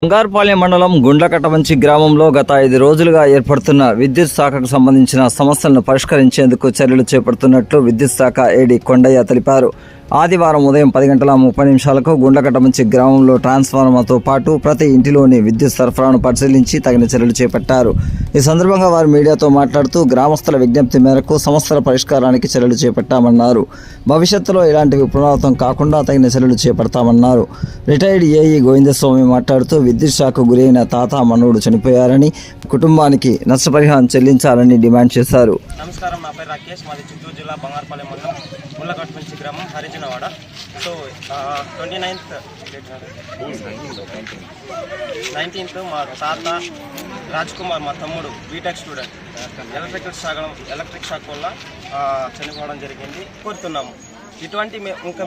బంగారుపాలెం మండలం గుండ్లకట్టమంచి గ్రామంలో గత 5 రోజులుగా ఏర్పడుతున్న విద్యుత్ శాఖకు సంబంధించిన సమస్యలను పరిష్కరించేందుకు చర్యలు చేపడుతున్నట్లు విద్యుత్ శాఖ ఏడీ కొండయ్య తెలిపారు. ఆదివారం ఉదయం 10:30 గుండ్లకట్టమంచి గ్రామంలో ట్రాన్స్ఫార్మర్తో పాటు ప్రతి ఇంటిలోని విద్యుత్ సరఫరాను పరిశీలించి తగిన చర్యలు చేపట్టారు. ఈ సందర్భంగా వారు మీడియాతో మాట్లాడుతూ గ్రామస్తుల విజ్ఞప్తి మేరకు సమస్యల పరిష్కారానికి చర్యలు చేపట్టామన్నారు. భవిష్యత్తులో ఇలాంటివి పునరావృతం కాకుండా తగిన చర్యలు చేపడతామన్నారు. రిటైర్డ్ ఏఈ గోవిందస్వామి మాట్లాడుతూ విద్యుత్ షాక్కు గురైన తాత మనవడు చనిపోయారని, కుటుంబానికి నష్టపరిహారం చెల్లించాలని డిమాండ్ చేశారు. నమస్కారం, నా పేరు రాకేష్, మాది చిత్తూరు జిల్లా బంగారుపాలెం మండలం గుండ్లకట్టమంచి గ్రామం హరిజనవాడ. సో 19th మా తాత రాజ్ కుమార్, మా తమ్ముడు బీటెక్ స్టూడెంట్, ఎలక్ట్రిక్ షాక్ వల్ల చనిపోవడం జరిగింది. కోరుతున్నాము ఇటువంటి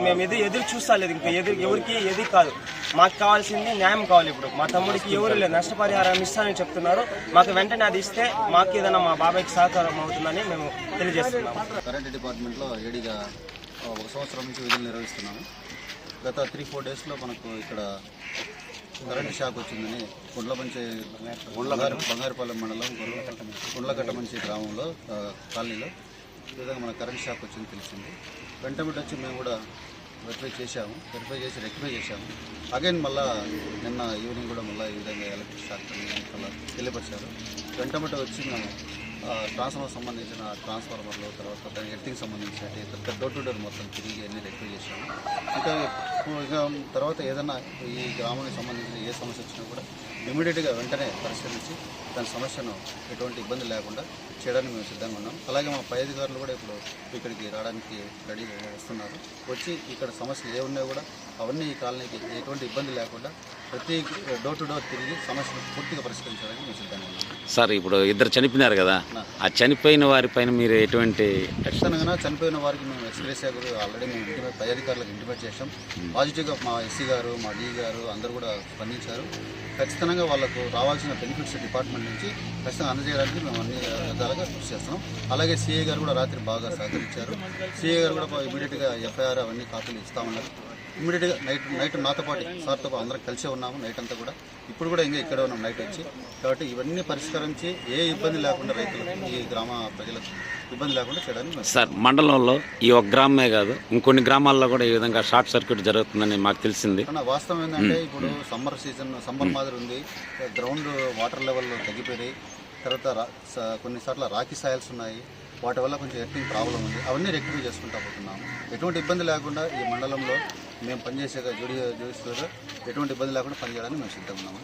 మేము ఎదురు చూస్తలేదు, ఇంకా ఎవరికి ఏది కాదు. మాకు కావాల్సింది న్యాయం కావాలి. ఇప్పుడు మా తమ్ముడికి ఎవరు లేదు, నష్టపరిహారం ఇస్తానని చెప్తున్నారు. మాకు వెంటనే అది ఇస్తే మాకు ఏదైనా మా బాబాయ్కి సహకారం అవుతుందని మేము తెలియజేస్తున్నాము. కరెంట్ డిపార్ట్మెంట్లో ఏడీగా 1 సంవత్సరం నుంచి విధులు నిర్వహిస్తున్నాము. గత 3-4 డేస్లో మనకు ఇక్కడ కరెంట్ షాక్ వచ్చిందని బంగారుపాలెం మండలం గుండ్లకట్టమంచి గ్రామంలో కాలనీలో ఈ విధంగా మన కరెంట్ షాక్ వచ్చింది తెలిసింది. వెంటనే వచ్చి మేము కూడా వెరిఫై చేసి రెక్టిఫై చేశాము. అగైన్ మళ్ళీ నిన్న ఈవినింగ్ కూడా మళ్ళీ ఈ విధంగా ఎలక్ట్రిక్ షాక్ మళ్ళీ తెలియపరిచారు. వెంటనే వచ్చి మేము ట్రాన్స్ఫార్మర్ సంబంధించిన ట్రాన్స్ఫార్మర్లు, తర్వాత ఎర్తింగ్ సంబంధించిన డోర్ టు డోర్ మొత్తం తిరిగి అన్నీ రెక్టిఫై చేశాము. ఇంకా తర్వాత ఏదైనా ఈ గ్రామానికి సంబంధించిన ఏ సమస్య వచ్చినా కూడా ఇమీడియట్గా వెంటనే పరిశీలించి దాని సమస్యను ఎటువంటి ఇబ్బంది లేకుండా చేయడానికి మేము సిద్ధంగా ఉన్నాం. అలాగే మా పై అధికారులు కూడా ఇప్పుడు ఇక్కడికి రావడానికి రెడీ వస్తున్నారు. వచ్చి ఇక్కడ సమస్యలు ఏ ఉన్నాయో కూడా అవన్నీ ఈ కాలనీకి ఎటువంటి ఇబ్బంది లేకుండా ప్రతి డోర్ టు డోర్ తిరిగి సమస్యను పూర్తిగా పరిష్కరించడానికి మేము సిద్ధంగా ఉన్నాం. సార్, ఇప్పుడు 2 చనిపోయినారు కదా, ఆ చనిపోయిన వారిపైన మీరు ఎటువంటి ఖచ్చితంగా చనిపోయిన వారికి మేము ఎక్స్గ్రేషియా ఆల్రెడీ మేము పై అధికారులకు ఇంటిమేట్ చేసాం. పాజిటివ్గా మా ఎస్సీ గారు, మా డీ గారు అందరూ కూడా స్పందించారు. ఖచ్చితంగా వాళ్ళకు రావాల్సిన బెనిఫిట్స్ డిపార్ట్మెంట్ నుంచి ఖచ్చితంగా అందజేయడానికి మేము అన్ని విధాలుగా కృషి చేస్తున్నాం. అలాగే సిఐ గారు కూడా రాత్రి బాగా సహకరించారు. సిఐ గారు కూడా ఇమీడియట్గా ఎఫ్ఐఆర్ అవన్నీ కాపీలు ఇస్తామన్నారు. ఇమీడియట్గా నైట్ నాతో పాటు సార్తో అందరం కలిసే ఉన్నాము నైట్ అంతా కూడా. ఇప్పుడు కూడా ఇంకా ఇక్కడే ఉన్నాం నైట్ వచ్చి. కాబట్టి ఇవన్నీ పరిష్కరించి ఏ ఇబ్బంది లేకుండా రైతులకు, ఈ గ్రామ ప్రజలకు ఇబ్బంది లేకుండా చేయడానికి. సార్, మండలంలో ఈ ఒక గ్రామమే కాదు, ఇంకొన్ని గ్రామాల్లో కూడా ఈ విధంగా షార్ట్ సర్క్యూట్ జరుగుతుందని మాకు తెలిసింది. వాస్తవం ఏంటంటే ఇప్పుడు సమ్మర్ మాదిరి ఉంది, గ్రౌండ్ వాటర్ లెవెల్ తగ్గిపోయి, తర్వాత కొన్నిసార్లు రాకి సాయిల్స్ ఉన్నాయి, వాటి వల్ల కొంచెం ఎర్తింగ్ ప్రాబ్లం ఉంది. అవన్నీ రెక్టిఫై చేసుకుంటూ పోతున్నాము. ఎటువంటి ఇబ్బంది లేకుండా ఈ మండలంలో మేము పనిచేసే జ్యుడిషియల్గా ఎటువంటి ఇబ్బంది లేకుండా పనిచేయడానికి మేము సిద్ధంగా ఉన్నాము.